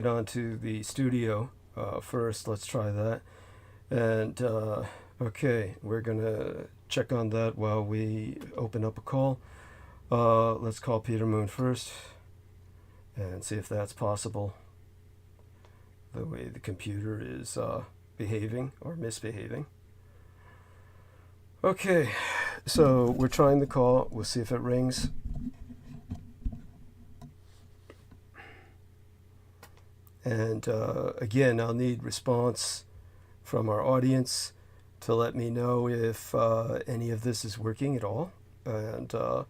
onto the studio first. Let's try that. And okay, we're gonna check on that while we open up a call. Let's call Peter Moon first and see if that's possible. The way the computer is behaving or misbehaving. Okay, so we're trying the call. We'll see if it rings. And again, I'll need response from our audience to let me know if any of this is working at all. And all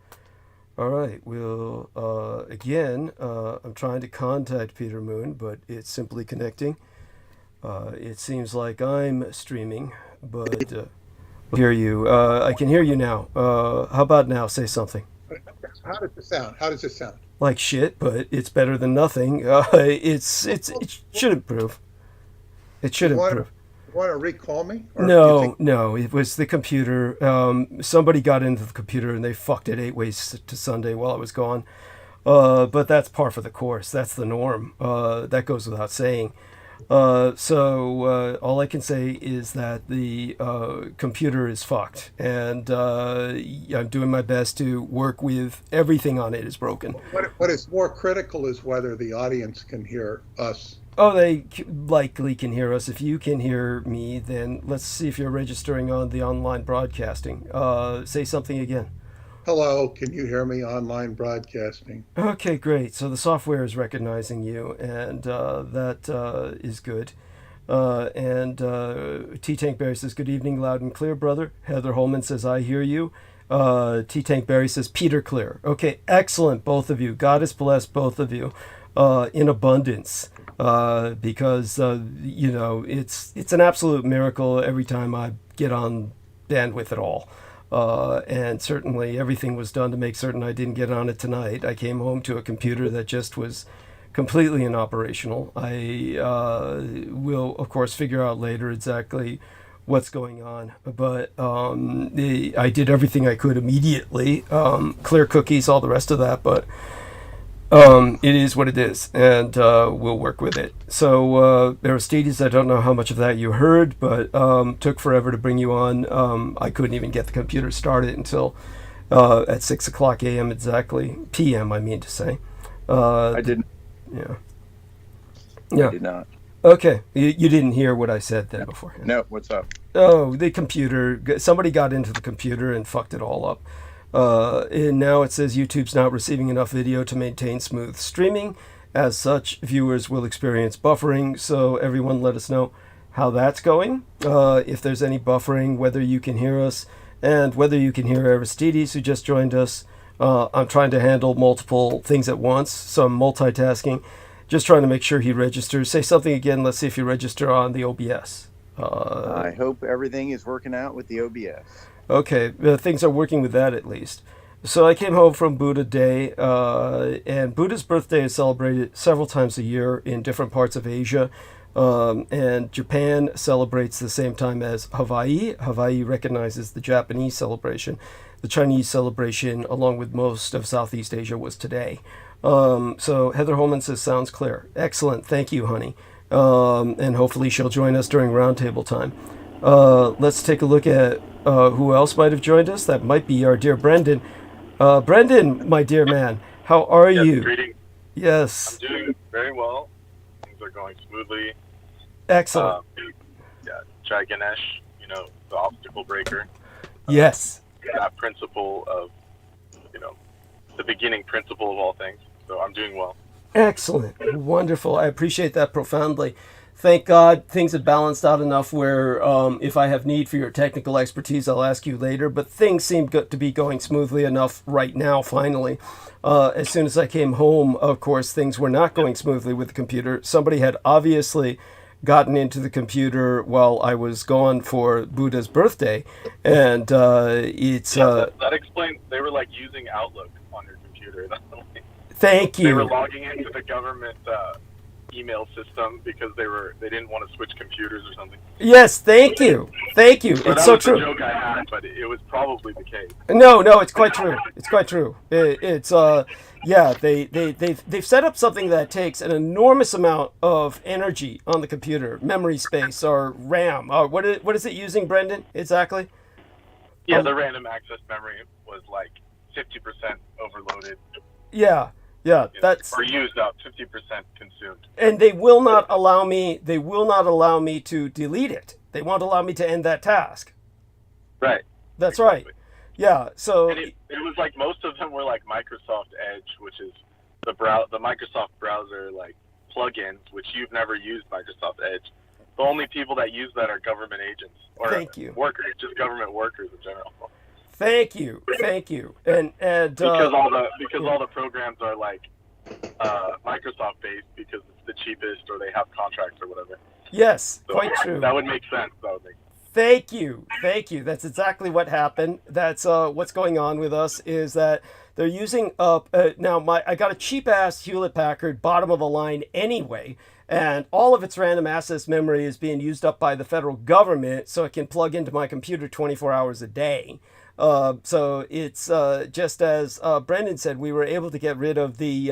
right, we'll again, I'm trying to contact Peter Moon, but it's simply connecting. It seems like I'm streaming, but hear you. I can hear you now. How about now? Say something. How does it sound? How does it sound? Like shit, but it's better than nothing. It should improve. It should improve. You want to recall me? Or No, it was the computer. Somebody got into the computer and they fucked it 8 ways to Sunday while I was gone. But that's par for the course. That's the norm. That goes without saying. So all I can say is that the computer is fucked, and I'm doing my best to work with everything on it is broken. What is more critical is whether the audience can hear us. Oh, they likely can hear us. If you can hear me, then let's see if you're registering on the online broadcasting. Say something again. Hello, can you hear me? Online broadcasting. Okay, great. So the software is recognizing you, and that is good. And T-Tank Barry says, good evening, loud and clear, brother. Heather Holman says, I hear you. T-Tank Barry says, Peter clear. Okay, excellent, both of you. God has blessed both of you in abundance. Because you know, it's an absolute miracle every time I get on bandwidth at all. And certainly everything was done to make certain I didn't get on it tonight. I came home to a computer that just was completely inoperational. I will, of course, figure out later exactly what's going on. But I did everything I could immediately, clear cookies, all the rest of that. But it is what it is, and we'll work with it. So, Aristides, I don't know how much of that you heard, but took forever to bring you on. I couldn't even get the computer started until at 6 o'clock a.m. exactly. p.m., I mean to say. I didn't. Yeah. I did not. Okay. You didn't hear what I said then beforehand. No, what's up? Oh, the computer. Somebody got into the computer and fucked it all up. And now it says YouTube's not receiving enough video to maintain smooth streaming. As such, viewers will experience buffering. So everyone let us know how that's going. If there's any buffering, whether you can hear us, and whether you can hear Aristides, who just joined us. I'm trying to handle multiple things at once, so I'm multitasking. Just trying to make sure he registers. Say something again. Let's see if you register on the OBS. I hope everything is working out with the OBS. Okay, things are working with that at least. So I came home from Buddha Day, and Buddha's birthday is celebrated several times a year in different parts of Asia. And Japan celebrates the same time as Hawaii. Hawaii recognizes the Japanese celebration. The Chinese celebration, along with most of Southeast Asia, was today. So Heather Holman says, sounds clear. Excellent. Thank you, honey. And hopefully she'll join us during roundtable time. Let's take a look at who else might have joined us. That might be our dear Brendan. Brendan, my dear man, how are you? Greetings. Yes. I'm doing very well. Things are going smoothly. Excellent. Yeah, Jai Ganesh, you know, the obstacle breaker. Yes. That principle of, you know, the beginning principle of all things. So I'm doing well. Excellent. Wonderful. I appreciate that profoundly. Thank God things have balanced out enough where if I have need for your technical expertise, I'll ask you later. But things seem to be going smoothly enough right now, finally. As soon as I came home, of course, things were not going smoothly with the computer. Somebody had obviously gotten into the computer while I was gone for Buddha's birthday. And it's... that explains, they were like using Outlook on your computer. Thank you. They were logging into the government email system because they didn't want to switch computers or something. Yes, thank you. Thank you. So It's that so was true. the joke I had, but it was probably the case. No, it's quite true. It's quite true. Yeah, they've set up something that takes an enormous amount of energy on the computer, memory space or RAM. What is it using, Brendan? Exactly? Yeah, the random access memory was like 50% overloaded. Yeah, that's or used up, 50% consumed. And they will not allow me to delete it. They won't allow me to end that task. Right. That's exactly. right. Yeah, so And it was like most of them were like Microsoft Edge, which is the Microsoft browser like plugins, which you've never used Microsoft Edge. The only people that use that are government agents or Thank you. workers, just government workers in general. Thank you. And because all the programs are like Microsoft based because it's the cheapest or they have contracts or whatever. Yes, So quite true. That would make sense. Thank you. That's exactly what happened. That's what's going on with us is that they're using up now. I got a cheap ass Hewlett Packard bottom of the line anyway, and all of its random access memory is being used up by the federal government, so it can plug into my computer 24 hours a day. So it's just as Brendan said, we were able to get rid of the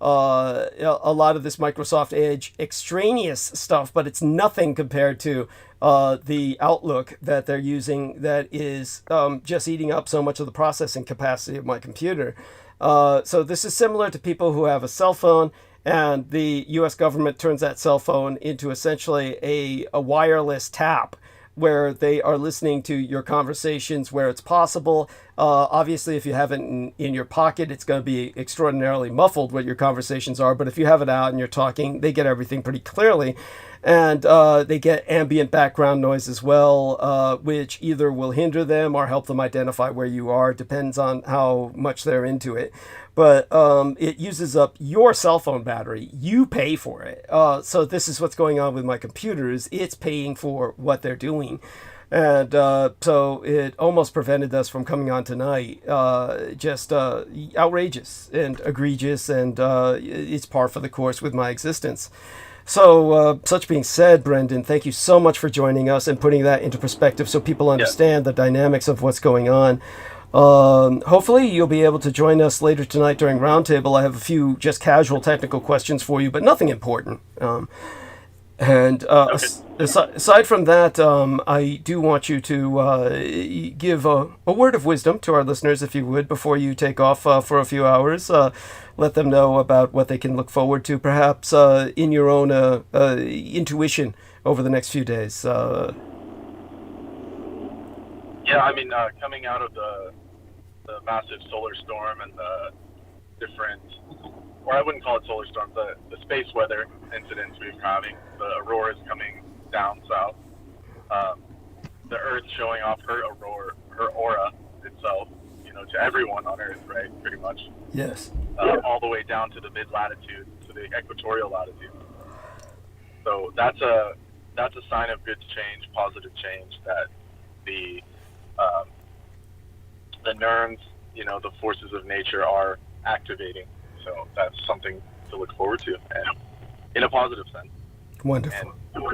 a lot of this Microsoft Edge extraneous stuff, but it's nothing compared to the Outlook that they're using that is just eating up so much of the processing capacity of my computer. So this is similar to people who have a cell phone and the US government turns that cell phone into essentially a wireless tap where they are listening to your conversations where it's possible. Obviously, if you have it in your pocket, it's going to be extraordinarily muffled what your conversations are. But if you have it out and you're talking, they get everything pretty clearly. And they get ambient background noise as well, which either will hinder them or help them identify where you are. Depends on how much they're into it. But it uses up your cell phone battery. You pay for it. So this is what's going on with my computers. It's paying for what they're doing. And so it almost prevented us from coming on tonight. Just outrageous and egregious, and it's par for the course with my existence. So, such being said, Brendan, thank you so much for joining us and putting that into perspective so people understand the dynamics of what's going on. Hopefully you'll be able to join us later tonight during Roundtable. I have a few just casual technical questions for you, but nothing important. Aside from that, I do want you to give a word of wisdom to our listeners, if you would, before you take off for a few hours. Let them know about what they can look forward to, perhaps in your own intuition over the next few days. Yeah, I mean, coming out of the massive solar storm and the different, or I wouldn't call it solar storm, the space weather incidents we've been having, the auroras coming down south, the Earth showing off her aura itself, to everyone on Earth, right, pretty much. Yes. All the way down to the mid-latitude, to the equatorial latitude. So that's a sign of good change, positive change, that the neurons, the forces of nature are activating. So that's something to look forward to, and in a positive sense. Wonderful. And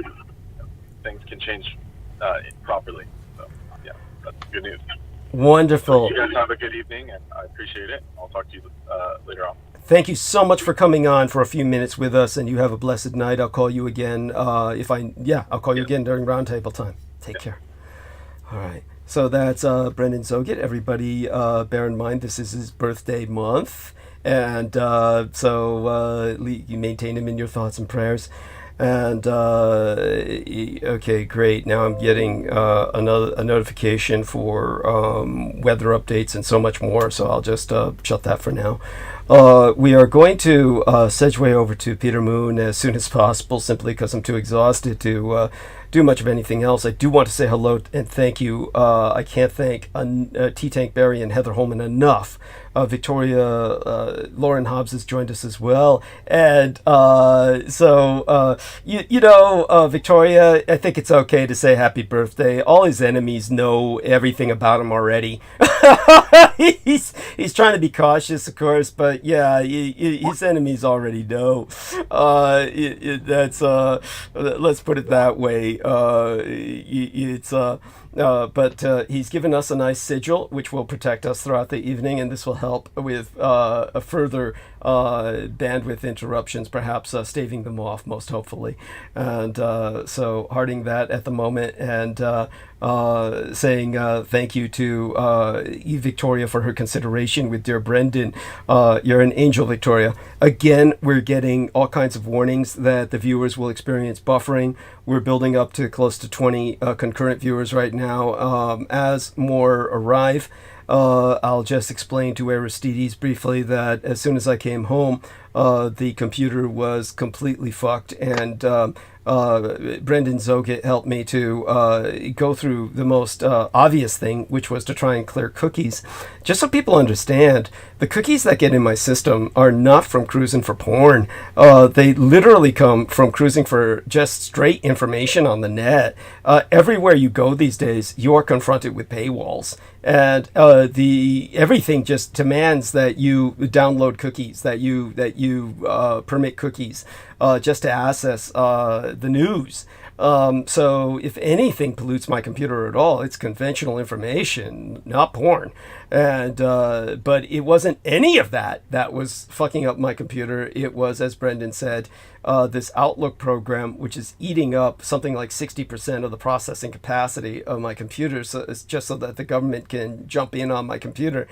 things can change properly. So yeah, that's good news. Wonderful. You guys have a good evening, and I appreciate it. I'll talk to you later on. Thank you so much for coming on for a few minutes with us, and you have a blessed night. I'll call you again I'll call you again during Roundtable time. Take care. All right. So that's Brendan ẒOGHET. Everybody, bear in mind this is his birthday month, and so you maintain him in your thoughts and prayers. And okay, great. Now I'm getting a notification for weather updates and so much more. So I'll just shut that for now. We are going to segue over to Peter Moon as soon as possible, simply because I'm too exhausted to do much of anything else, I do want to say hello and thank you. I can't thank T-Tank Barry and Heather Holman enough. Victoria, Lauren Hobbs has joined us as well. And Victoria, I think it's okay to say happy birthday. All his enemies know everything about him already. He's trying to be cautious, of course, but yeah, his enemies already know. Let's put it that way. But he's given us a nice sigil, which will protect us throughout the evening, and this will help with a further bandwidth interruptions, perhaps staving them off, most hopefully. And so hearting that at the moment, and saying thank you to Victoria for her consideration with dear Brendan. You're an angel, Victoria. Again, we're getting all kinds of warnings that the viewers will experience buffering. We're building up to close to 20 concurrent viewers right now. As more arrive, I'll just explain to Aristides briefly that as soon as I came home, the computer was completely fucked, and Brendan ẒOGHET helped me to go through the most obvious thing, which was to try and clear cookies. Just so people understand, the cookies that get in my system are not from cruising for porn. They literally come from cruising for just straight information on the net. Everywhere you go these days, you are confronted with paywalls. And everything just demands that you download cookies, that you permit cookies, just to access the news. So if anything pollutes my computer at all, it's conventional information, not porn. And but it wasn't any of that was fucking up my computer. It was, as Brendan said, this Outlook program, which is eating up something like 60% of the processing capacity of my computer. So it's just so that the government can jump in on my computer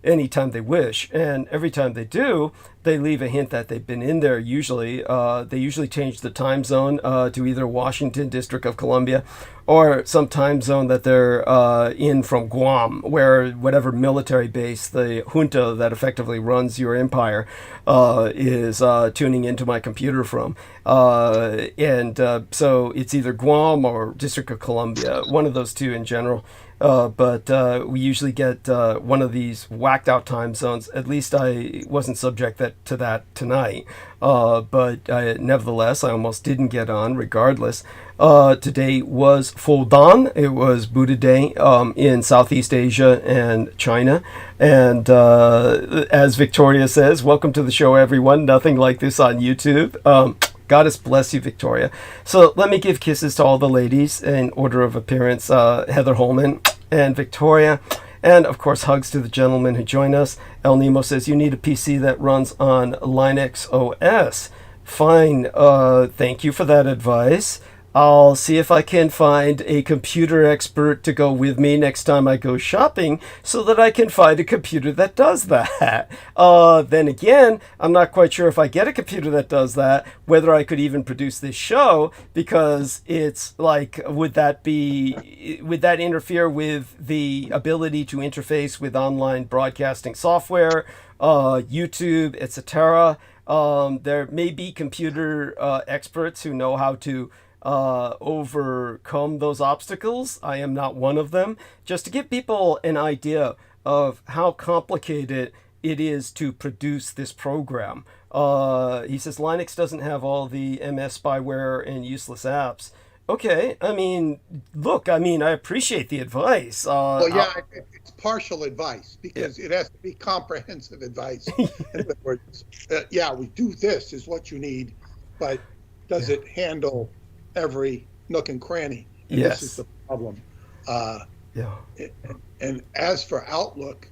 anytime they wish, and every time they do, they leave a hint that they've been in there. Usually they usually change the time zone to either Washington, District of Columbia, or some time zone that they're in from Guam, where whatever military base the junta that effectively runs your empire is tuning into my computer from. So it's either Guam or District of Columbia, one of those two in general. But we usually get one of these whacked out time zones. At least I wasn't subject to that tonight. But nevertheless, I almost didn't get on regardless. Today was FÓDÀN. It was Buddha Day in Southeast Asia and China. And as Victoria says, welcome to the show, everyone. Nothing like this on YouTube. Goddess bless you, Victoria. So let me give kisses to all the ladies in order of appearance. Heather Holman and Victoria. And of course, hugs to the gentlemen who join us. El Nemo says, you need a PC that runs on Linux OS. Fine. Thank you for that advice. I'll see if I can find a computer expert to go with me next time I go shopping so that I can find a computer that does that. Then again, I'm not quite sure if I get a computer that does that, whether I could even produce this show, because it's like, would that interfere with the ability to interface with online broadcasting software, YouTube, etc.? There may be computer experts who know how to overcome those obstacles. I am not one of them. Just to give people an idea of how complicated it is to produce this program. He says Linux doesn't have all the MS spyware and useless apps. Okay, I mean, look, I appreciate the advice. It's partial advice, because it has to be comprehensive advice. In other words, we do this is what you need, but does it handle every nook and cranny? And yes. This is the problem. And as for Outlook,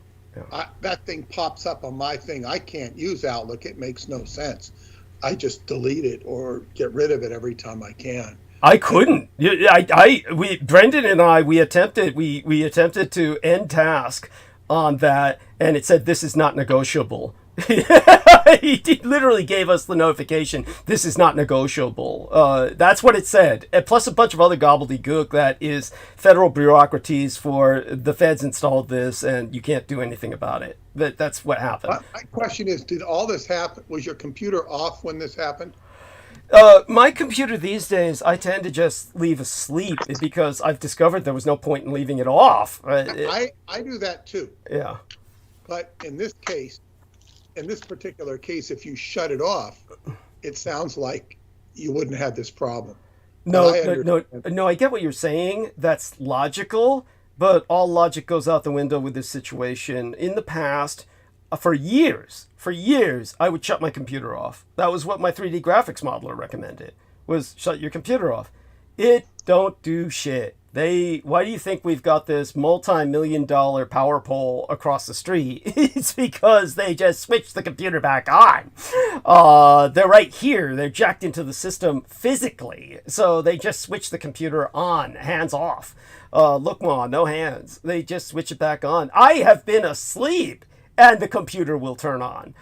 that thing pops up on my thing. I can't use Outlook. It makes no sense. I just delete it or get rid of it every time I can. I couldn't. Brendan and I, we attempted to end task on that, and it said this is not negotiable. He literally gave us the notification, this is not negotiable. That's what it said. And plus a bunch of other gobbledygook that is federal bureaucracies for the feds installed this and you can't do anything about it. That's what happened. My question is, did all this happen? Was your computer off when this happened? My computer these days, I tend to just leave asleep because I've discovered there was no point in leaving it off. I do that too. Yeah. But in this case, in this particular case, if you shut it off, it sounds like you wouldn't have this problem. No, I get what you're saying. That's logical, but all logic goes out the window with this situation. In the past, for years, I would shut my computer off. That was what my 3D graphics modeler recommended, was shut your computer off. It don't do shit. Why do you think we've got this multi-million-dollar power pole across the street? It's because they just switched the computer back on. They're right here. They're jacked into the system physically. So they just switch the computer on, hands off. Look, Ma, no hands. They just switch it back on. I have been asleep, and the computer will turn on.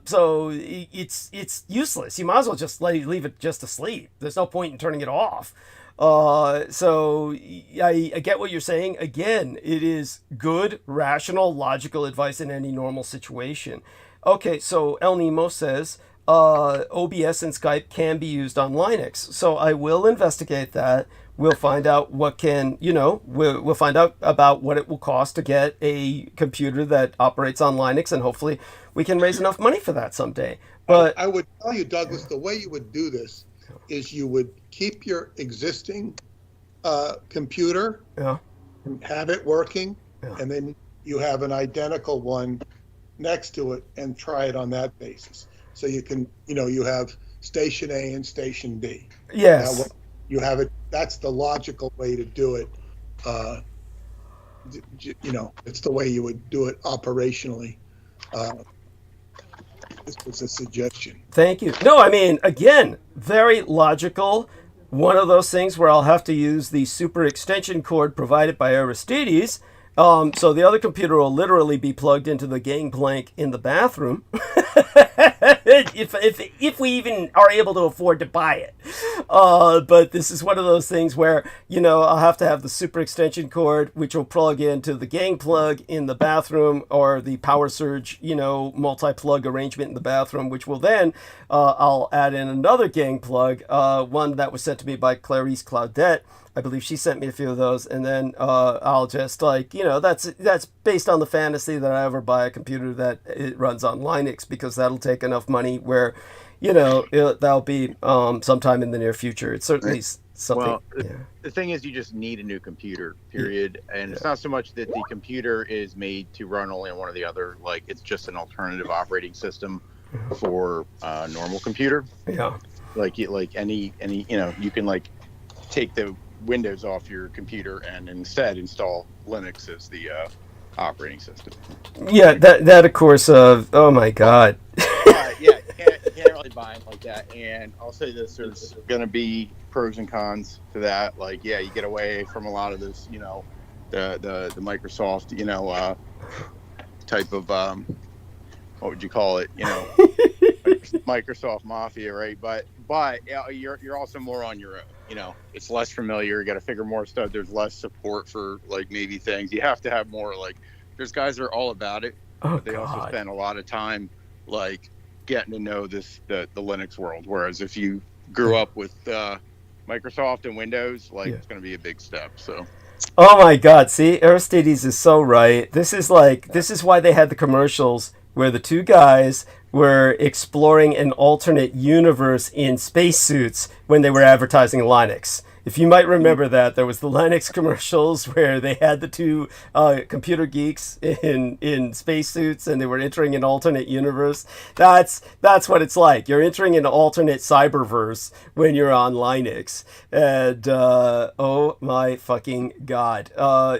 So it's useless. You might as well just leave it just asleep. There's no point in turning it off. So I get what you're saying. Again, it is good, rational, logical advice in any normal situation. Okay, so El Nemo says OBS and Skype can be used on Linux. So I will investigate that. We'll find out what can, we'll find out about what it will cost to get a computer that operates on Linux, and hopefully we can raise enough money for that someday. But I would tell you, Douglas, the way you would do this is you would keep your existing computer, have it working, and then you have an identical one next to it and try it on that basis. So you can, you have station A and station B. Yes. Now, you have it. That's the logical way to do it. It's the way you would do it operationally. This was a suggestion. Thank you. No, I mean, again, very logical. One of those things where I'll have to use the super extension cord provided by Aristides. So the other computer will literally be plugged into the gangplank in the bathroom. if we even are able to afford to buy it. But this is one of those things where, I'll have to have the super extension cord, which will plug into the gang plug in the bathroom, or the power surge, multi-plug arrangement in the bathroom, which will then, I'll add in another gang plug, one that was sent to me by Clarice Claudette. I believe she sent me a few of those, and then I'll just that's based on the fantasy that I ever buy a computer that it runs on Linux, because that'll take enough money where, that'll be sometime in the near future. It's certainly something. Well, the thing is, you just need a new computer, period. And it's not so much that the computer is made to run only on one or the other. Like, it's just an alternative operating system for a normal computer. Yeah. Like any, you can take the Windows off your computer and instead install Linux as the operating system. Yeah, that of course. Oh my God. Yeah, you can't really buy them like that. And I'll say this: there's going to be pros and cons to that. You get away from a lot of this, the Microsoft, type of what would you call it? Microsoft Mafia, right? But you're also more on your own. It's less familiar. You got to figure more stuff. There's less support for maybe things. You have to have more there's guys that are all about it, but they also spend a lot of time getting to know the Linux world. Whereas if you grew up with Microsoft and Windows, it's going to be a big step. So. Oh my God! See, Aristides is so right. This is why they had the commercials where the two guys were exploring an alternate universe in spacesuits when they were advertising Linux. If you might remember that, there was the Linux commercials where they had the two computer geeks in spacesuits, and they were entering an alternate universe. That's what it's like. You're entering an alternate cyberverse when you're on Linux. And oh my fucking God.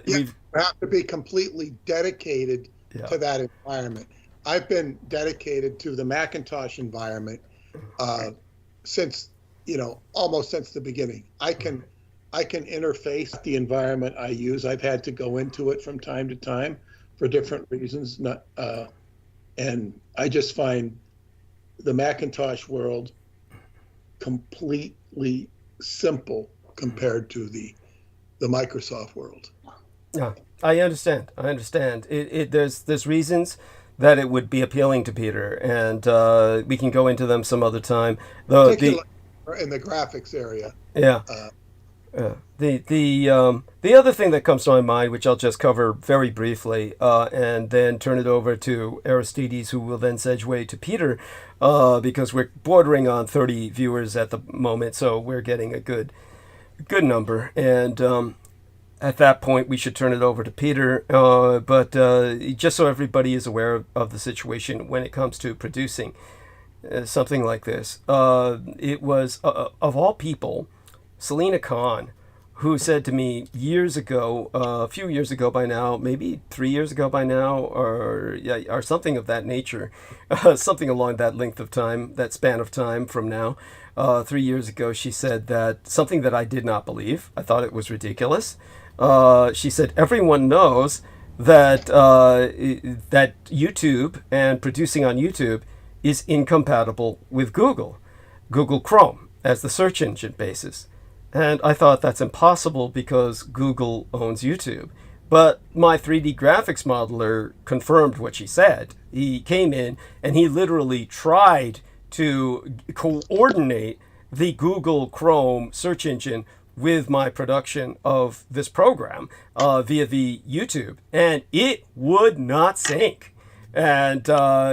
You have to be completely dedicated to that environment. I've been dedicated to the Macintosh environment since, almost since the beginning. I can interface the environment I use. I've had to go into it from time to time for different reasons. And I just find the Macintosh world completely simple compared to the Microsoft world. Yeah, I understand. There's reasons that it would be appealing to Peter, and we can go into them some other time. in the graphics area. Yeah. The other thing that comes to my mind, which I'll just cover very briefly, and then turn it over to Aristides, who will then segue to Peter, because we're bordering on 30 viewers at the moment, so we're getting a good number. And at that point, we should turn it over to Peter. But just so everybody is aware of the situation when it comes to producing something like this, it was, of all people, Selena Khan, who said to me years ago, a few years ago by now, maybe 3 years ago by now, or something of that nature, something along that length of time, that span of time from now, 3 years ago, she said that something that I did not believe. I thought it was ridiculous. She said, everyone knows that that YouTube and producing on YouTube is incompatible with Google Chrome as the search engine basis. And I thought that's impossible because Google owns YouTube. But my 3D graphics modeler confirmed what she said. He came in and he literally tried to coordinate the Google Chrome search engine with my production of this program via the YouTube. And it would not sync. And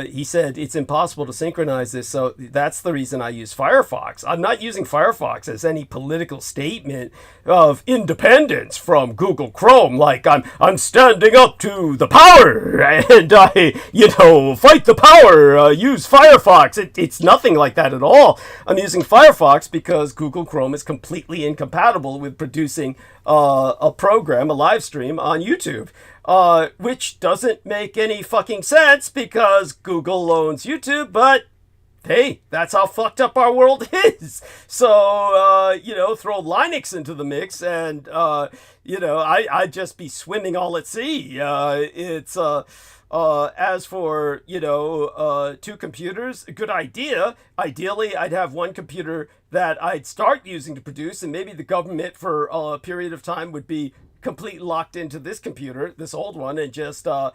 he said it's impossible to synchronize this, so that's the reason I use Firefox. I'm not using Firefox as any political statement of independence from Google Chrome, like I'm standing up to the power and I, fight the power, use Firefox. It's nothing like that at all. I'm using Firefox because Google Chrome is completely incompatible with producing a program, a live stream on YouTube. Which doesn't make any fucking sense because Google owns YouTube, but hey, that's how fucked up our world is. So, throw Linux into the mix and, I'd just be swimming all at sea. As for, two computers, a good idea. Ideally, I'd have one computer that I'd start using to produce, and maybe the government for a period of time would be completely locked into this computer, this old one, and just, so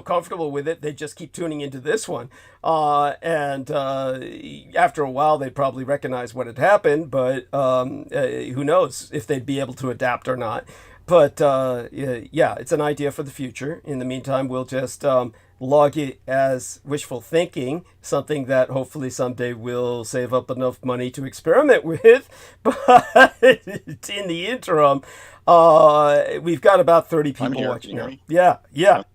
comfortable with it, they just keep tuning into this one. And after a while, they'd probably recognize what had happened, but who knows if they'd be able to adapt or not. But it's an idea for the future. In the meantime, we'll just log it as wishful thinking, something that hopefully someday we'll save up enough money to experiment with. But in the interim, we've got about 30 people watching now. Yeah.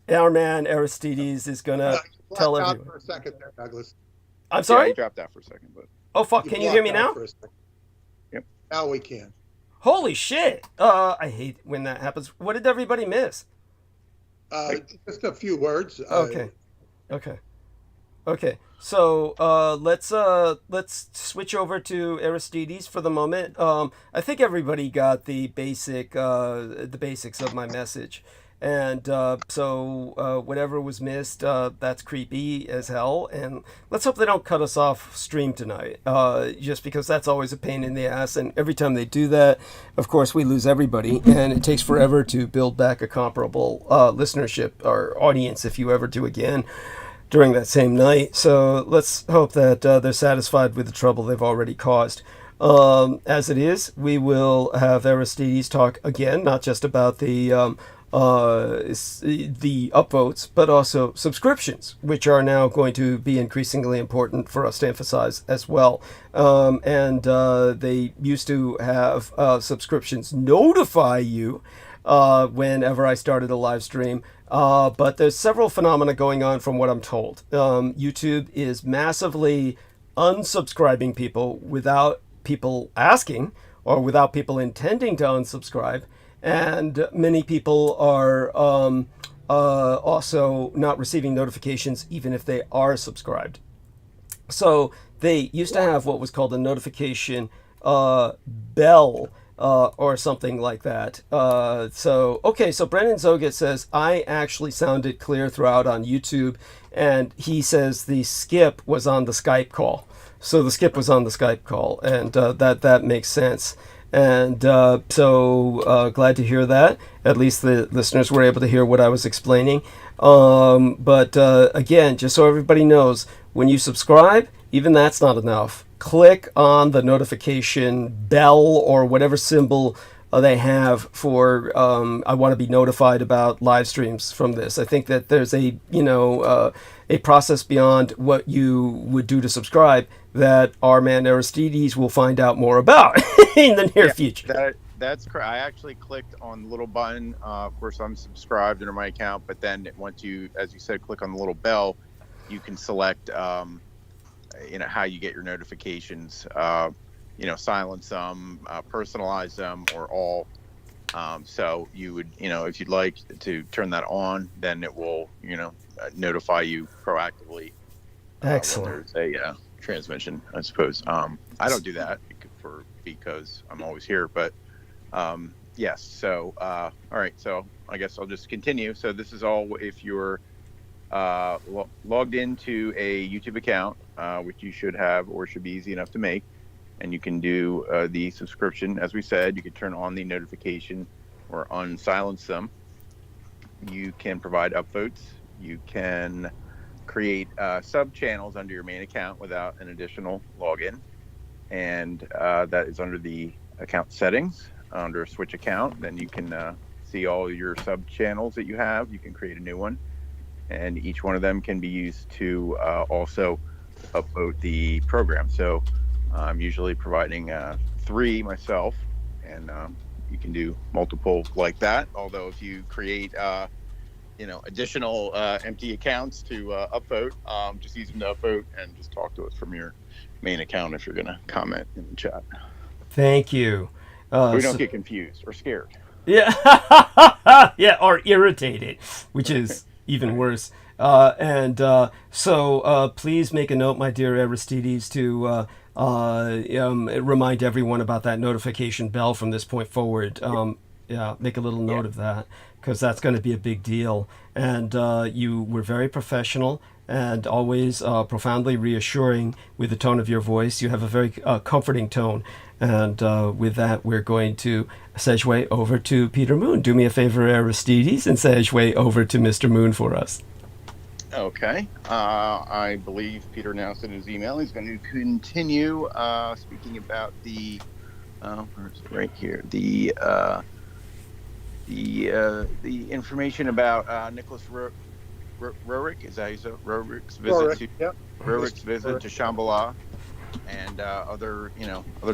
Our man Aristides is going to tell everyone. For a second there, Douglas. I'm sorry? Yeah, you dropped out for a second. But oh, fuck. Can you hear me now? Yep. Now we can. Holy shit. I hate when that happens. What did everybody miss? Just a few words. Okay. So let's switch over to Aristides for the moment. I think everybody got the basics of my message, and so whatever was missed, that's creepy as hell. And let's hope they don't cut us off stream tonight, just because that's always a pain in the ass. And every time they do that, of course, we lose everybody, and it takes forever to build back a comparable listenership or audience if you ever do again during that same night. So let's hope that they're satisfied with the trouble they've already caused. As it is, we will have Aristides talk again, not just about the upvotes, but also subscriptions, which are now going to be increasingly important for us to emphasize as well. And they used to have subscriptions notify you whenever I started a live stream. But there's several phenomena going on from what I'm told. YouTube is massively unsubscribing people without people asking or without people intending to unsubscribe. And many people are also not receiving notifications even if they are subscribed. So they used to have what was called a notification bell or something like that. So Brennan ẒOGHET says, I actually sounded clear throughout on YouTube, and he says the skip was on the Skype call. So the skip was on the Skype call, and that makes sense. And so glad to hear that. At least the listeners were able to hear what I was explaining. But again, just so everybody knows, when you subscribe, even that's not enough. click on the notification bell or whatever symbol they have for I want to be notified about live streams from this. I think that there's a a process beyond what you would do to subscribe that our man Aristides will find out more about in the near future. That's correct. I actually clicked on the little button. Of course, I'm subscribed under my account, but then once you, as you said, click on the little bell, you can select how you get your notifications. Silence them, personalize them, or all. So you would, if you'd like to turn that on, then it will, notify you proactively. Excellent. When there's a transmission, I suppose. I don't do that because I'm always here, but yes. So, all right. So I guess I'll just continue. So this is all if you're logged into a YouTube account, which you should have or should be easy enough to make. And you can do the subscription. As we said, you can turn on the notification or unsilence them. You can provide upvotes. You can create sub channels under your main account without an additional login. And that is under the account settings under switch account. Then you can see all your sub channels that you have. You can create a new one. And each one of them can be used to also upload the program. So I'm usually providing 3 myself, and you can do multiple like that. Although if you create, additional empty accounts to upvote, just use them to upvote and just talk to us from your main account if you're going to comment in the chat. Thank you. We don't get confused or scared. Yeah, yeah, or irritated, which is even worse. So please make a note, my dear Aristides, to remind everyone about that notification bell from this point forward. Make a little note of that, because that's going to be a big deal. And you were very professional and always profoundly reassuring with the tone of your voice. You have a very comforting tone. And with that, we're going to segue over to Peter Moon. Do me a favor, Aristides, and segue over to Mr. Moon for us. Okay. I believe Peter announced in his email he's going to continue speaking about the where is it? Right here, the information about Nicholas Roerich. Is that how you say it? Roerich's visit to Shambhala, and other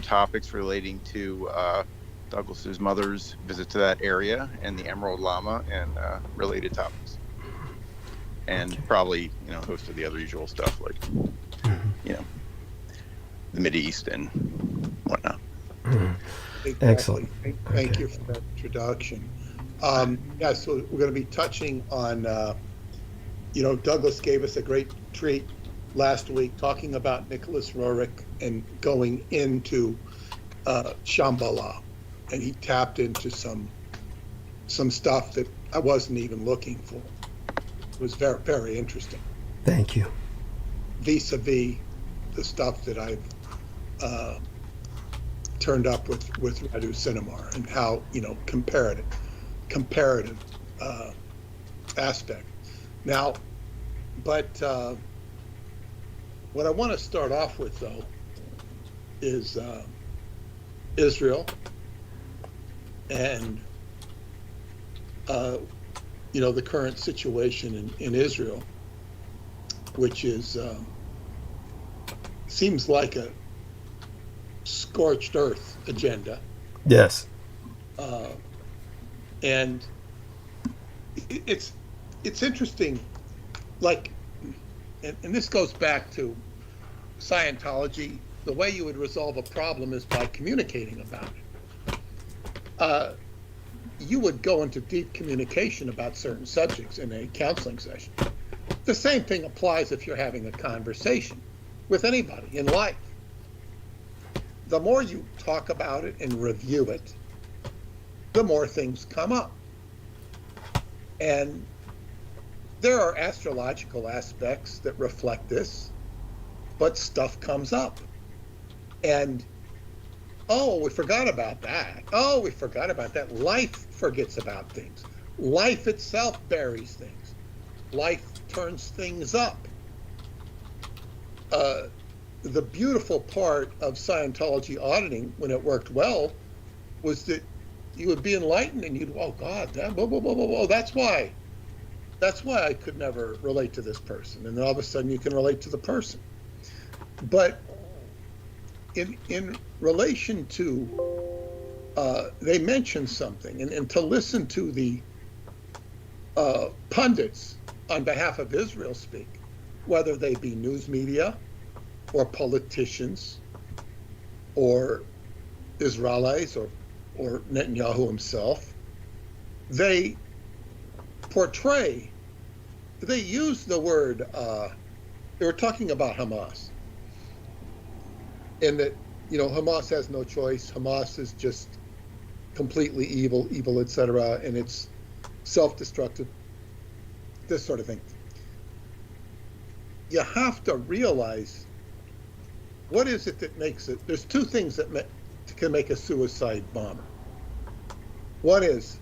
topics relating to Douglas's mother's visit to that area and the Emerald Lama and related topics. And probably, a host of the other usual stuff like, the Mideast and whatnot. Exactly. Excellent. Thank you for that introduction. So we're going to be touching on, Douglas gave us a great treat last week talking about Nicholas Roerich and going into Shambhala. And he tapped into some stuff that I wasn't even looking for. It was very, very interesting. Thank you. Vis-a-vis the stuff that I've turned up with Radu Sinamar and how, comparative aspect. Now, but what I want to start off with, though, is Israel and the current situation in Israel, which is seems like a scorched earth agenda. Yes. And it's interesting, like, and this goes back to Scientology. The way you would resolve a problem is by communicating about it. You would go into deep communication about certain subjects in a counseling session. The same thing applies if you're having a conversation with anybody in life. The more you talk about it and review it, the more things come up. And there are astrological aspects that reflect this, but stuff comes up. And oh, we forgot about that. Oh, we forgot about that. Life forgets about things. Life itself buries things. Life turns things up. the beautiful part of Scientology auditing, when it worked well, was that you would be enlightened and you'd, oh God, that, blah, blah, blah, blah, blah. That's why I could never relate to this person. And then all of a sudden you can relate to the person. But in relation to, they mentioned something, and to listen to the pundits on behalf of Israel speak, whether they be news media or politicians or Israelis or Netanyahu himself, they portray, they use the word, they were talking about Hamas, and that, you know, Hamas has no choice, Hamas is just completely evil, etc., and it's self-destructive, this sort of thing. You have to realize, what is it that makes it? There's two things that can make a suicide bomber. One is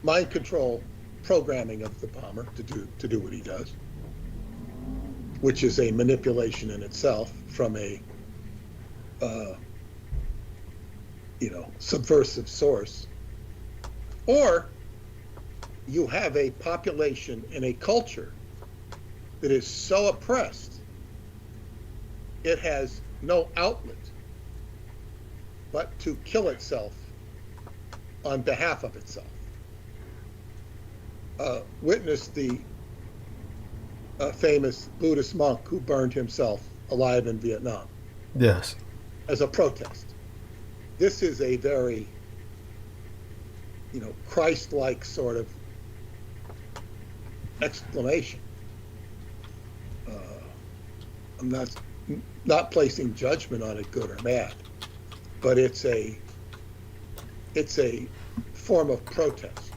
mind control programming of the bomber to do what he does, which is a manipulation in itself from a subversive source. Or you have a population and a culture that is so oppressed, it has no outlet but to kill itself on behalf of itself. Witness the famous Buddhist monk who burned himself alive in Vietnam. Yes. As a protest. This is a very, Christ-like sort of exclamation. I'm not placing judgment on it, good or bad, but it's a form of protest.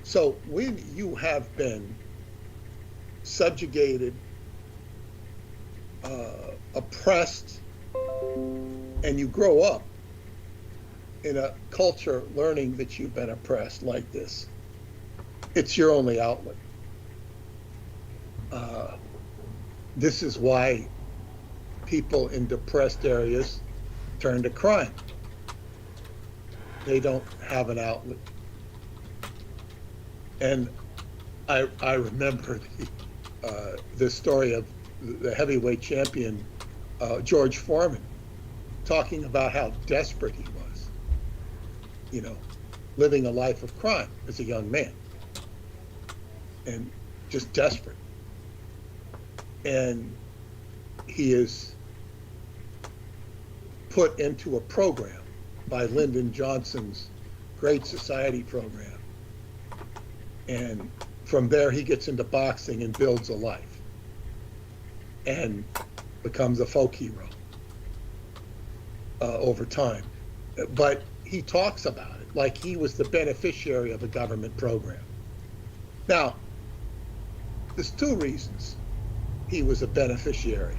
So when you have been subjugated, oppressed, and you grow up in a culture learning that you've been oppressed like this, it's your only outlet. This is why people in depressed areas turn to crime. They don't have an outlet. And I remember the story of the heavyweight champion, George Foreman, talking about how desperate he was, living a life of crime as a young man, and just desperate. And he is put into a program by Lyndon Johnson's Great Society program. And from there, he gets into boxing and builds a life and becomes a folk hero over time. But he talks about it like he was the beneficiary of a government program. Now, there's two reasons he was a beneficiary.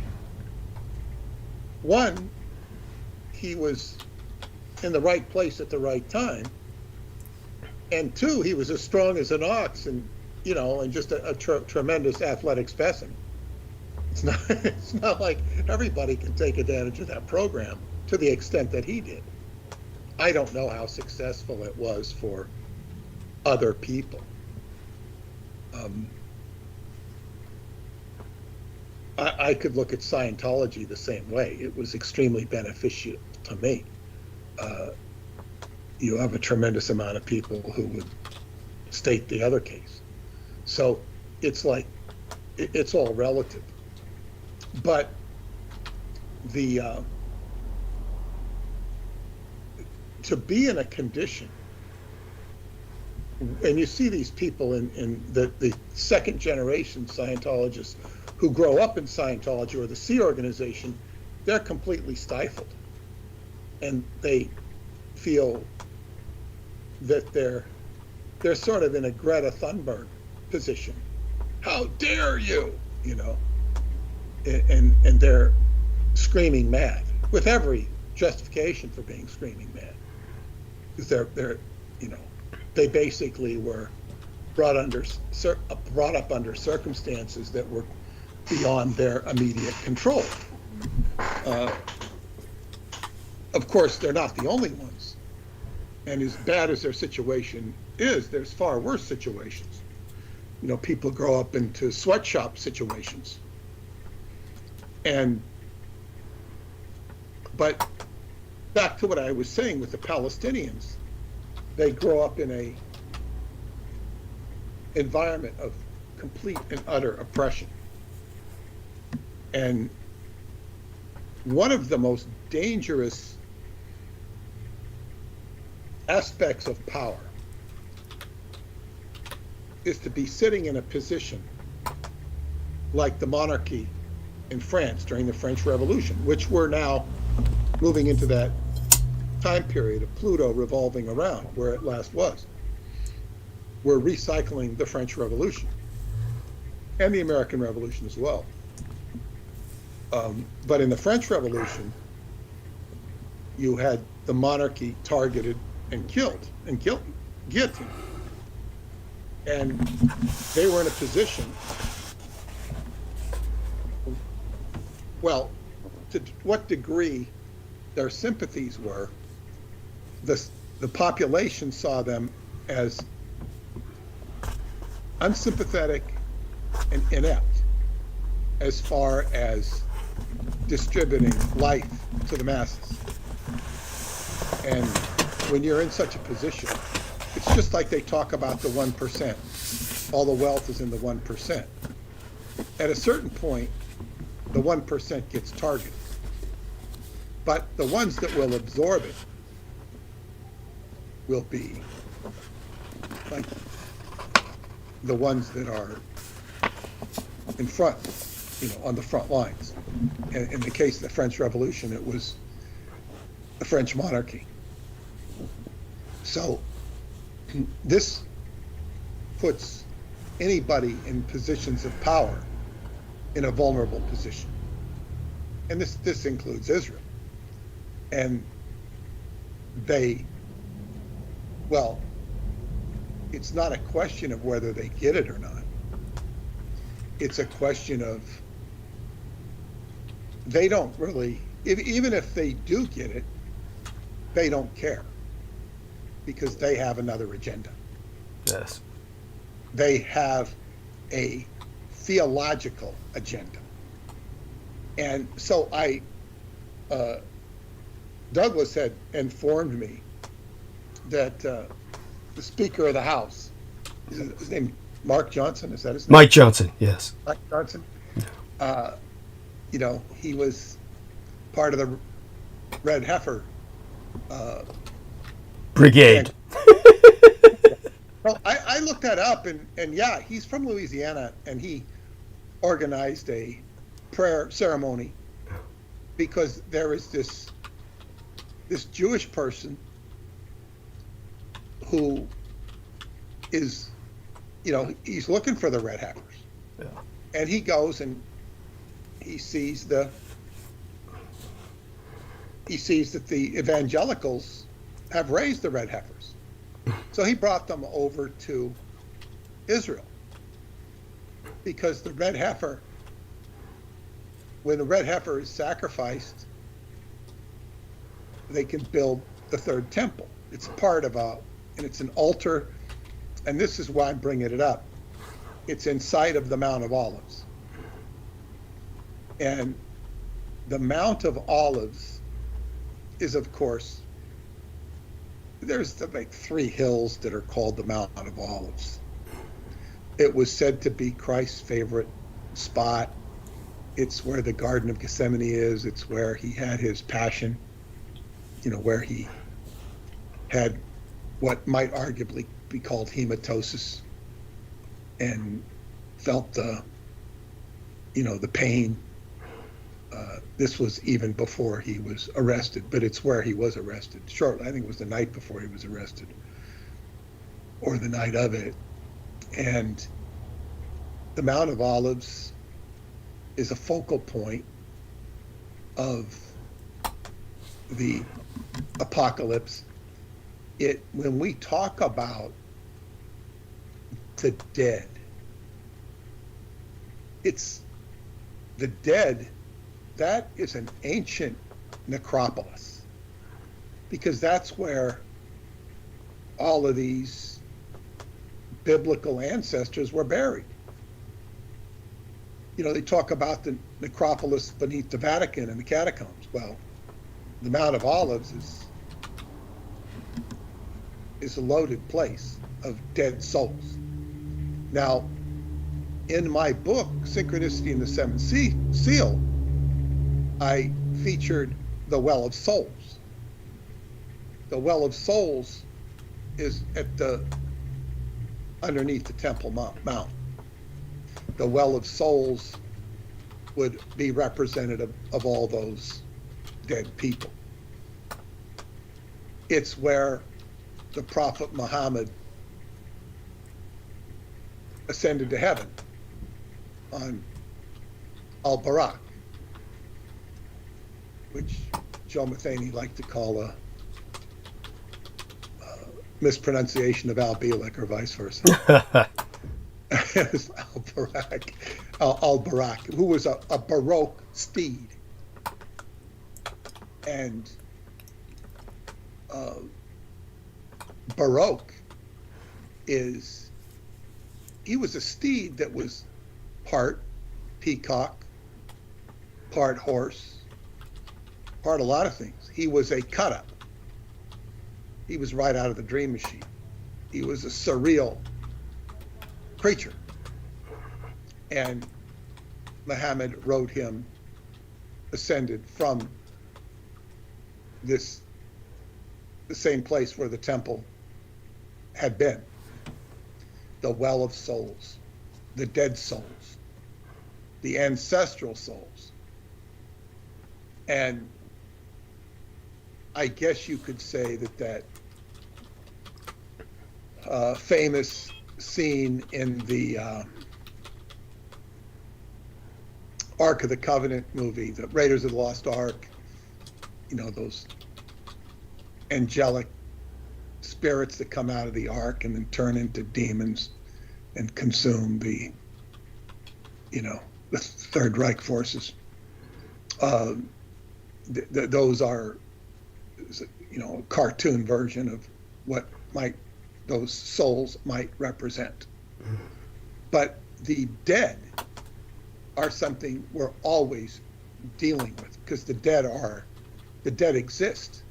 One, he was in the right place at the right time. And two, he was as strong as an ox and, and just a tremendous athletic specimen. It's not like everybody can take advantage of that program to the extent that he did. I don't know how successful it was for other people. I could look at Scientology the same way. It was extremely beneficial to me. You have a tremendous amount of people who would state the other case. So it's like, it's all relative. But to be in a condition, and you see these people in the second generation Scientologists who grow up in Scientology or the Sea organization, they're completely stifled. And they feel that they're sort of in a Greta Thunberg position. How dare you, and they're screaming mad with every justification for being screaming mad, because they're they basically were brought up under circumstances that were beyond their immediate control. Of course, they're not the only ones. And as bad as their situation is, there's far worse situations. You know, people grow up into sweatshop situations. But back to what I was saying with the Palestinians, they grow up in a environment of complete and utter oppression. And one of the most dangerous aspects of power is to be sitting in a position like the monarchy in France during the French Revolution, which we're now moving into that time period of Pluto revolving around where it last was. We're recycling the French Revolution and the American Revolution as well. But in the French Revolution, you had the monarchy targeted and killed and guillotined. And they were in a position, well, to what degree their sympathies were, the population saw them as unsympathetic and inept as far as distributing life to the masses. And when you're in such a position, it's just like they talk about the 1%. All the wealth is in the 1%. At a certain point, the 1% gets targeted. But the ones that will absorb it will be like the ones that are in front, you know, on the front lines. And in the case of the French Revolution, it was the French monarchy. So this puts anybody in positions of power in a vulnerable position. And this includes Israel. And well, it's not a question of whether they get it or not. It's a question of they don't really, even if they do get it, they don't care because they have another agenda. Yes. They have a theological agenda. And so Douglas had informed me that the Speaker of the House, is his name Mark Johnson? Is that his name? Mike Johnson, yes. Mike Johnson. You know, he was part of the Red Heifer Brigade. Well, I looked that up, and yeah, he's from Louisiana, and he organized a prayer ceremony because there is this Jewish person who is, you know, he's looking for the red heifers. Yeah. And he goes and he sees that the evangelicals have raised the red heifers. So he brought them over to Israel because the red heifer, when the red heifer is sacrificed, they can build the third temple. It's part of and it's an altar, and this is why I'm bringing it up. It's inside of the Mount of Olives. And the Mount of Olives is, of course, there's like 3 hills that are called the Mount of Olives. It was said to be Christ's favorite spot. It's where the Garden of Gethsemane is. It's where he had his passion, you know, where he had what might arguably be called hematosis and felt the pain. This was even before he was arrested, but it's where he was arrested. Shortly, I think it was the night before he was arrested, or the night of it. And the Mount of Olives is a focal point of the apocalypse. When we talk about the dead, it's the dead, that is an ancient necropolis, because that's where all of these biblical ancestors were buried. You know, they talk about the necropolis beneath the Vatican and the catacombs. Well, the Mount of Olives is a loaded place of dead souls. Now, in my book, Synchronicity and the Seventh Seal, I featured the Well of Souls. The Well of Souls is underneath the Temple Mount. The Well of Souls would be representative of all those dead people. It's where the Prophet Muhammad ascended to heaven on Al-Barak, which Joe Matheny liked to call a mispronunciation of Al-Bilik or vice versa. It was Al-Barak, who was a Baroque steed. And Baroque he was a steed that was part peacock, part horse, part a lot of things. He was a cut-up. He was right out of the Dream Machine. He was a surreal creature. And Muhammad rode him, ascended from the same place where the temple had been. The Well of Souls, the dead souls, the ancestral souls. And I guess you could say that famous scene in the Ark of the Covenant movie, the Raiders of the Lost Ark, you know, those angelic spirits that come out of the ark and then turn into demons and consume the Third Reich forces. Those are, a cartoon version of what those souls might represent. But the dead are something we're always dealing with, because the dead exist.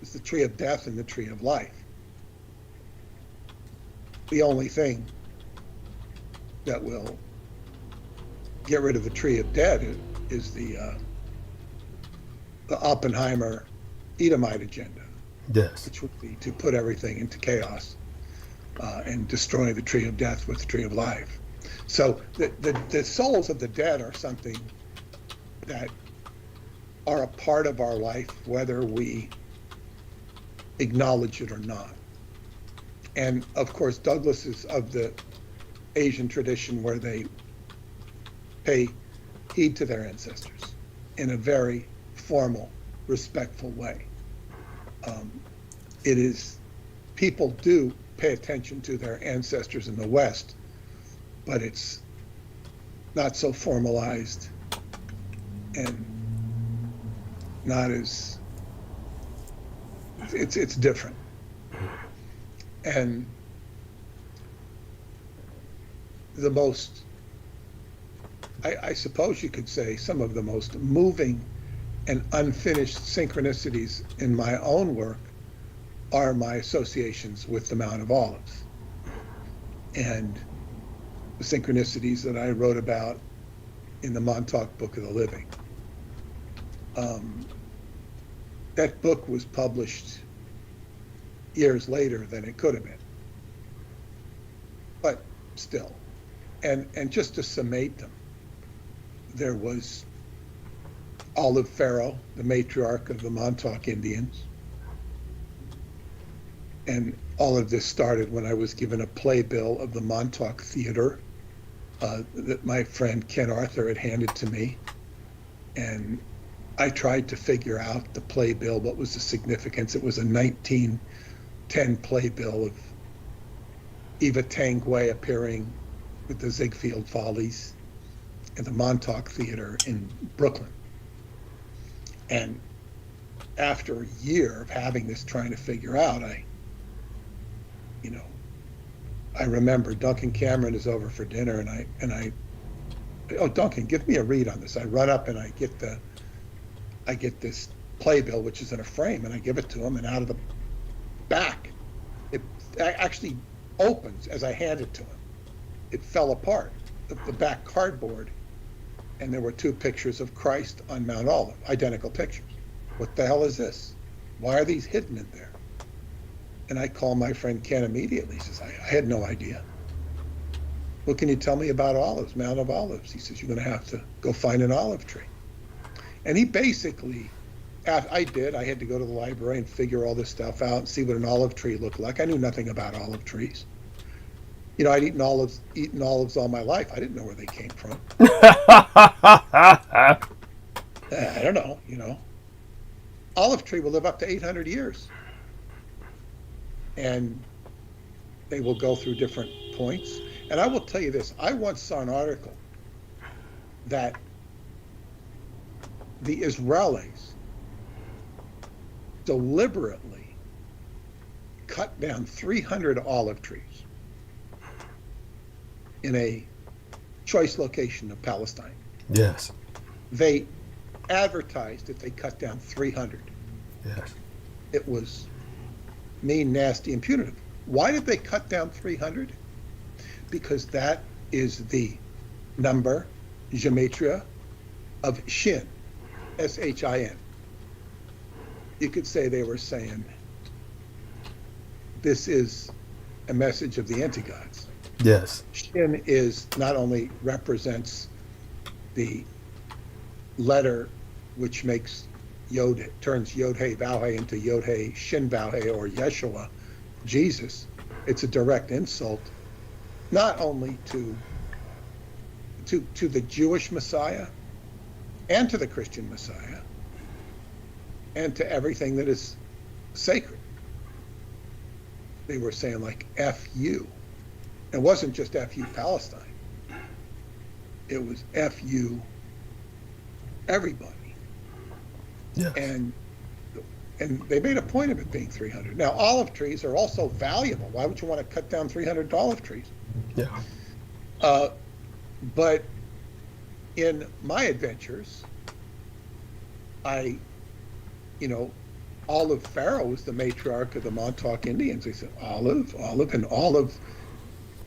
It's the tree of death and the tree of life. The only thing that will get rid of the tree of dead is the Oppenheimer Edomite agenda. Yes. Which would be to put everything into chaos and destroy the tree of death with the tree of life. So the souls of the dead are something that are a part of our life, whether we acknowledge it or not. And of course, Douglas is of the Asian tradition where they pay heed to their ancestors in a very formal, respectful way. People do pay attention to their ancestors in the West, but it's not so formalized and not as, it's different. And the most, I suppose you could say, some of the most moving and unfinished synchronicities in my own work are my associations with the Mount of Olives and the synchronicities that I wrote about in the Montauk Book of the Living. That book was published years later than it could have been, but still. And just to summate them, there was Olive Farrow, the matriarch of the Montauk Indians. And all of this started when I was given a playbill of the Montauk Theater that my friend Ken Arthur had handed to me. And I tried to figure out the playbill, what was the significance. It was a 1910 playbill of Eva Tanguay appearing with the Ziegfeld Follies. in the Montauk Theater in Brooklyn. And after a year of having this, trying to figure out, I remember Duncan Cameron is over for dinner, and I, oh, Duncan, give me a read on this. I run up and I get this playbill, which is in a frame, and I give it to him, and out of the back, it actually opens as I hand it to him. It fell apart, the back cardboard, and there were 2 pictures of Christ on Mount Olive, identical pictures. What the hell is this? Why are these hidden in there? And I call my friend Ken immediately. He says, I had no idea. What can you tell me about olives, Mount of Olives? He says, you're going to have to go find an olive tree. And he basically, I had to go to the library and figure all this stuff out and see what an olive tree looked like. I knew nothing about olive trees. I'd eaten olives all my life. I didn't know where they came from. I don't know, Olive tree will live up to 800 years. And they will go through different points. And I will tell you this, I once saw an article that the Israelis deliberately cut down 300 olive trees in a choice location of Palestine. Yes. They advertised that they cut down 300. Yes. It was mean, nasty, and punitive. Why did they cut down 300? Because that is the number, gematria, of Shin, S-H-I-N. You could say they were saying, this is a message of the anti-gods. Yes. Shin is not only represents the letter which makes turns Yod-He Vav-He into Yod-He Shin Vav-He, or Yeshua, Jesus. It's a direct insult, not only to the Jewish Messiah and to the Christian Messiah and to everything that is sacred. They were saying, like, F you. It wasn't just F you Palestine. It was F you everybody. Yes. And they made a point of it being 300. Now, olive trees are also valuable. Why would you want to cut down 300 olive trees? Yeah. But in my adventures, Olive Farrow was the matriarch of the Montauk Indians. They said, Olive, and Olive,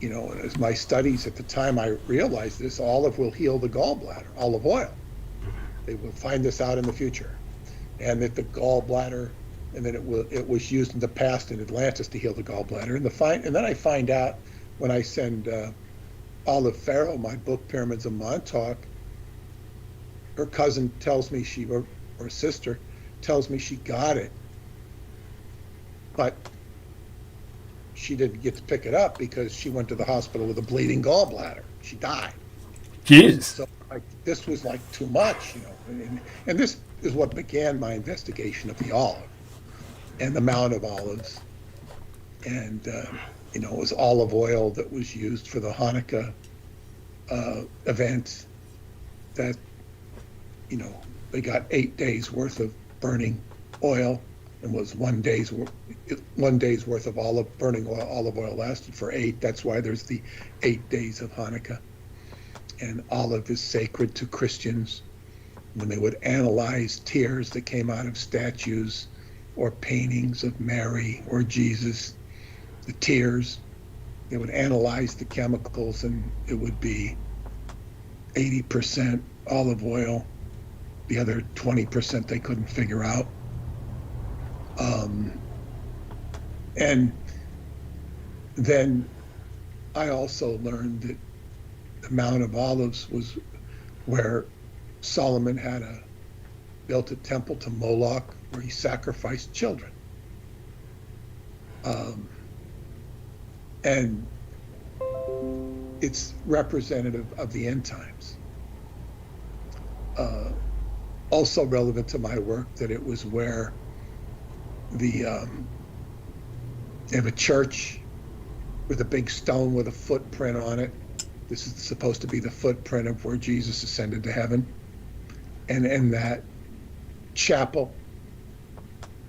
as my studies at the time, I realized this, olive will heal the gallbladder, olive oil. They will find this out in the future. And that the gallbladder, and then it was used in the past in Atlantis to heal the gallbladder. And then I find out when I send Olive Farrow my book, Pyramids of Montauk, her cousin tells me or sister tells me she got it, but she didn't get to pick it up because she went to the hospital with a bleeding gallbladder. She died. Jeez. So this was like too much, and this is what began my investigation of the olive and the Mount of Olives. And, it was olive oil that was used for the Hanukkah event that, they got 8 days worth of burning oil, and was 1 day's worth of olive oil lasted for 8. That's why there's the 8 days of Hanukkah. And olive is sacred to Christians. When they would analyze tears that came out of statues or paintings of Mary or Jesus, the tears, they would analyze the chemicals, and it would be 80% olive oil, the other 20% they couldn't figure out. And then I also learned that the Mount of Olives was where Solomon built a temple to Moloch where he sacrificed children. And it's representative of the end times. Also relevant to my work that it was where they have a church with a big stone with a footprint on it This is supposed to be the footprint of where Jesus ascended to heaven. And in that chapel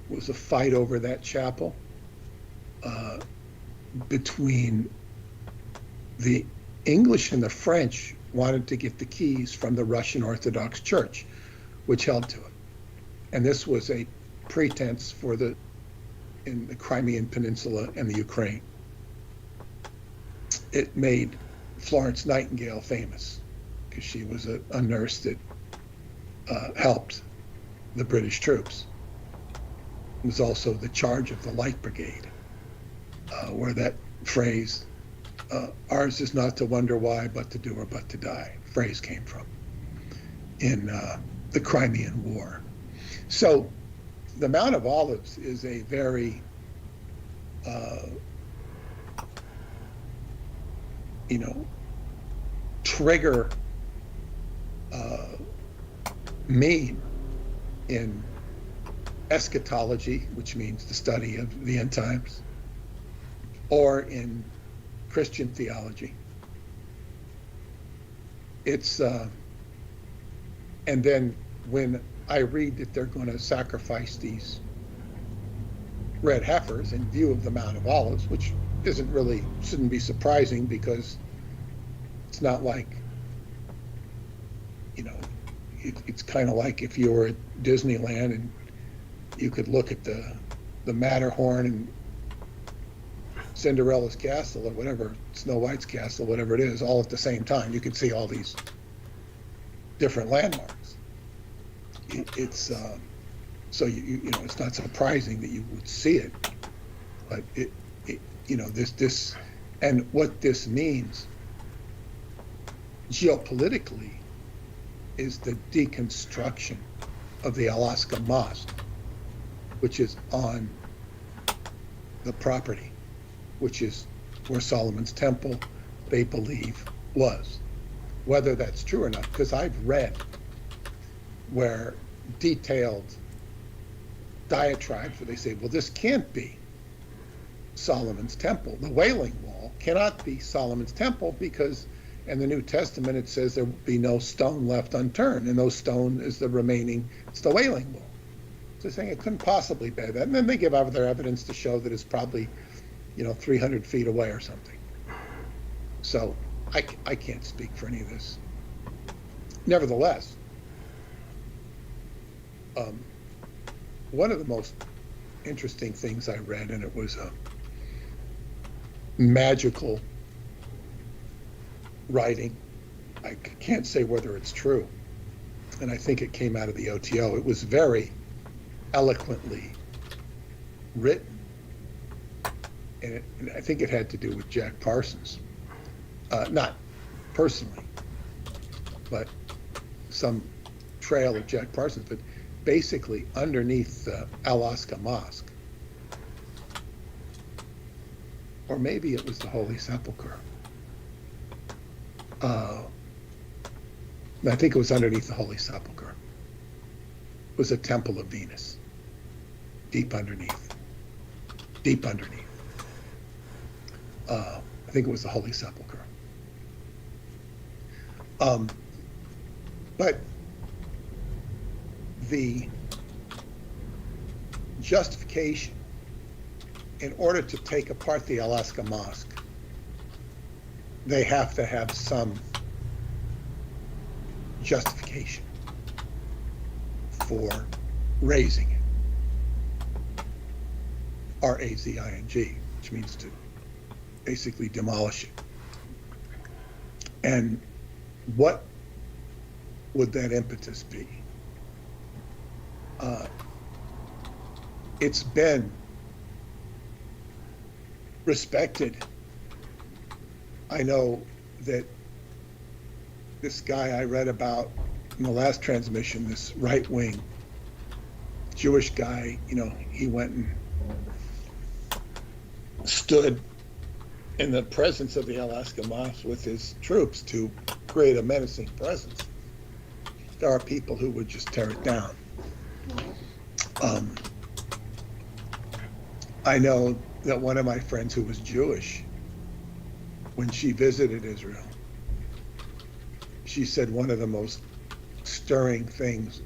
was a fight over that chapel between the English and the French wanted to get the keys from the Russian Orthodox Church, which held to it. And this was a pretense for in the Crimean Peninsula and the Ukraine. It made Florence Nightingale famous because she was a nurse that helped the British troops. It was also the charge of the Light Brigade, where that phrase, ours is not to wonder why, but to do or but to die, phrase came from in the Crimean War. So the Mount of Olives is a very, trigger meme in eschatology, which means the study of the end times, or in Christian theology. It's, and then when I read that they're going to sacrifice these red heifers in view of the Mount of Olives, which shouldn't be surprising because it's not like, it's kind of like if you were at Disneyland and you could look at the Matterhorn and Cinderella's castle or whatever, Snow White's castle, whatever it is, all at the same time. You could see all these different landmarks. It's so it's not surprising that you would see it, but this and what this means geopolitically is the deconstruction of the Alaska Mosque, which is on the property, which is where Solomon's temple, they believe, was. Whether that's true or not, because I've read where detailed diatribes where they say, well, this can't be Solomon's temple. The Wailing Wall cannot be Solomon's temple because in the New Testament it says there will be no stone left unturned, and those stone is the remaining, it's the Wailing Wall. So they're saying it couldn't possibly be that. And then they give other evidence to show that it's probably 300 feet away or something. So I can't speak for any of this. Nevertheless, one of the most interesting things I read, and it was a magical writing. I can't say whether it's true, and I think it came out of the OTO. It was very eloquently written. And I think it had to do with Jack Parsons. Not personally, but some trail of Jack Parsons, but basically underneath the Alaska Mosque. Or maybe it was the Holy Sepulchre. I think it was underneath the Holy Sepulchre. It was a temple of Venus, deep underneath. I think it was the Holy Sepulchre. But the justification in order to take apart the Alaska Mosque, they have to have some justification for raising it. R-A-Z-I-N-G, which means to basically demolish it. And what would that impetus be? It's been respected. I know that this guy I read about in the last transmission, this right-wing Jewish guy, he went and stood in the presence of the Alaska Mosque with his troops to create a menacing presence. There are people who would just tear it down. I know that one of my friends who was Jewish, when she visited Israel, she said one of the most stirring things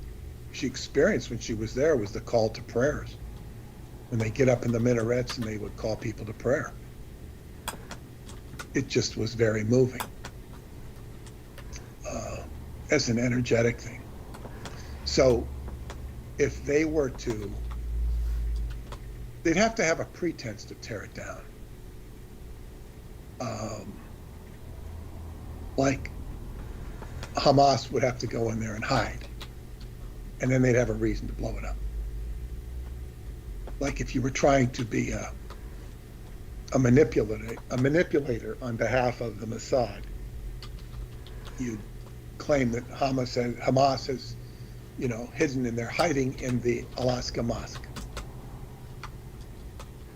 she experienced when she was there was the call to prayers. When they get up in the minarets and they would call people to prayer. It just was very moving as an energetic thing. So if they were to, they'd have to have a pretense to tear it down. Like Hamas would have to go in there and hide, and then they'd have a reason to blow it up. Like if you were trying to be a manipulator on behalf of the Mossad, you claim that Hamas has, hidden and they're hiding in the Alaska Mosque,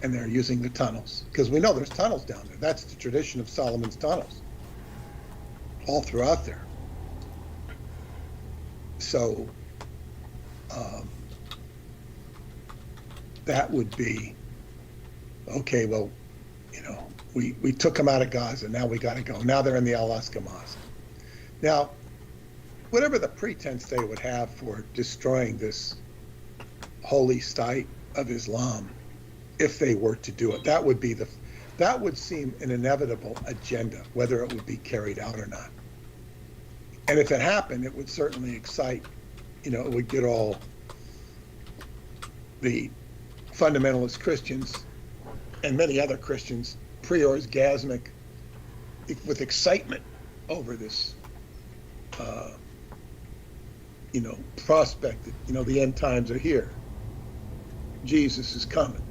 and they're using the tunnels because we know there's tunnels down there. That's the tradition of Solomon's tunnels, all throughout there. So that would be okay. Well, we took them out of Gaza. Now we got to go. Now they're in the Alaska Mosque. Now, whatever the pretense they would have for destroying this holy site of Islam, if they were to do it, that would seem an inevitable agenda, whether it would be carried out or not. And if it happened, it would certainly excite, it would get all the fundamentalist Christians and many other Christians pre-orgasmic with excitement over this, prospect that, the end times are here. Jesus is coming.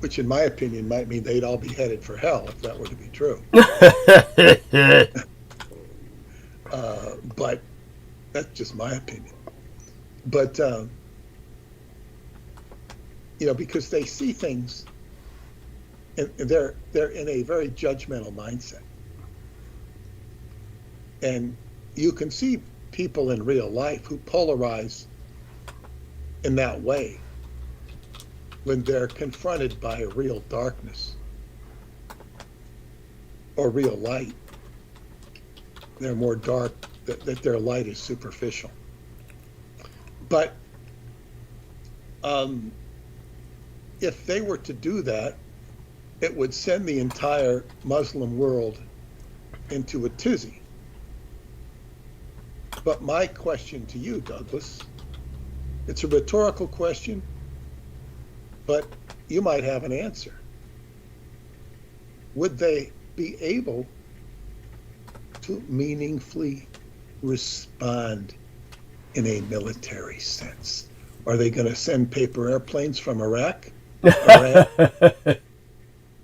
Which in my opinion might mean they'd all be headed for hell if that were to be true. But that's just my opinion. But, because they see things, and they're in a very judgmental mindset. And you can see people in real life who polarize in that way when they're confronted by a real darkness or real light. They're more dark, that their light is superficial. But if they were to do that, it would send the entire Muslim world into a tizzy. But my question to you, Douglas, it's a rhetorical question, but you might have an answer. Would they be able to meaningfully respond in a military sense? Are they going to send paper airplanes from Iraq? Iran?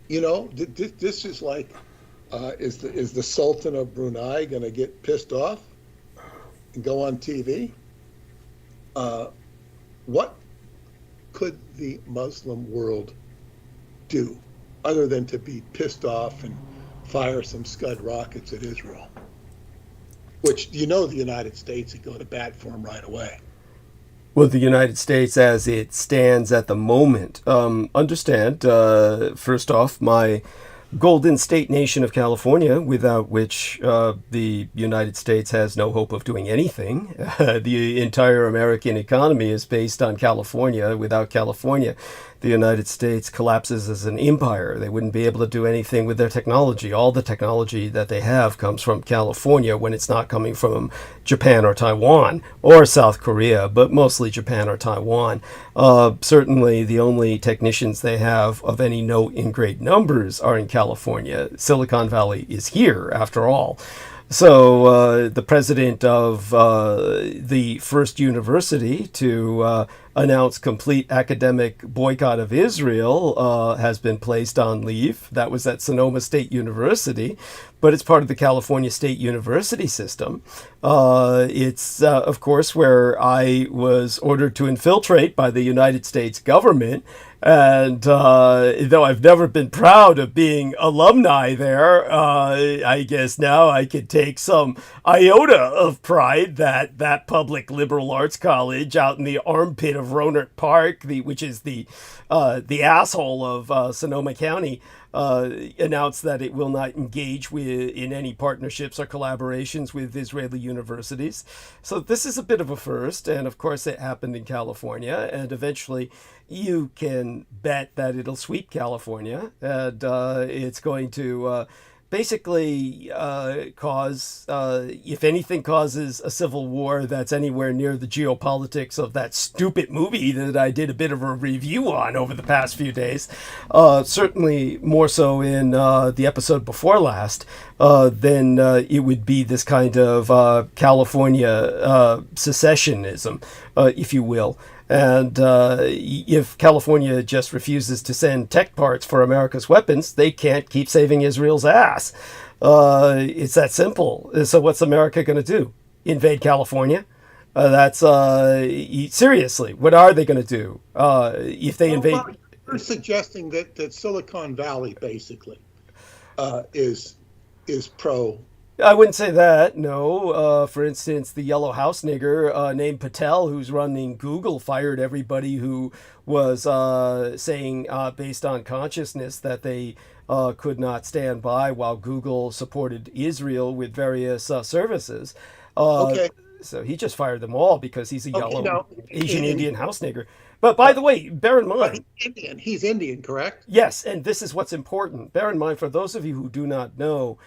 This is like, is the Sultan of Brunei going to get pissed off and go on TV? What could the Muslim world do other than to be pissed off and fire some Scud rockets at Israel? Which, the United States would go to bat for them right away. Well, the United States, as it stands at the moment, understand, first off, my golden state nation of California, without which the United States has no hope of doing anything. The entire American economy is based on California. Without California, the United States collapses as an empire. They wouldn't be able to do anything with their technology. All the technology that they have comes from California when it's not coming from Japan or Taiwan or South Korea, but mostly Japan or Taiwan. Certainly the only technicians they have of any note in great numbers are in California. Silicon Valley is here, after all. So the president of the first university to announce complete academic boycott of Israel has been placed on leave. That was at Sonoma State University, but it's part of the California State University system. It's, of course, where I was ordered to infiltrate by the United States government. And though I've never been proud of being alumni there, I guess now I could take some iota of pride that that public liberal arts college out in the armpit of Rohnert Park, which is the asshole of Sonoma County, announced that it will not engage in any partnerships or collaborations with Israeli universities. So this is a bit of a first, and of course it happened in California, and eventually you can bet that it'll sweep California, and it's going to basically cause, if anything causes a civil war that's anywhere near the geopolitics of that stupid movie that I did a bit of a review on over the past few days, certainly more so in the episode before last, then it would be this kind of California secessionism, if you will. And if California just refuses to send tech parts for America's weapons, they can't keep saving Israel's ass. It's that simple. So what's America going to do? Invade California? That's seriously, what are they going to do if they invade? Well, you're suggesting that Silicon Valley basically is pro. I wouldn't say that, no. For instance, the yellow house nigger named Patel, who's running Google, fired everybody who was saying, based on consciousness, that they could not stand by while Google supported Israel with various services. Okay. So he just fired them all because he's a yellow now, Asian Indian house nigger. But by the way, bear in mind... He's Indian, correct? Yes, and this is what's important. Bear in mind, for those of you who do not know,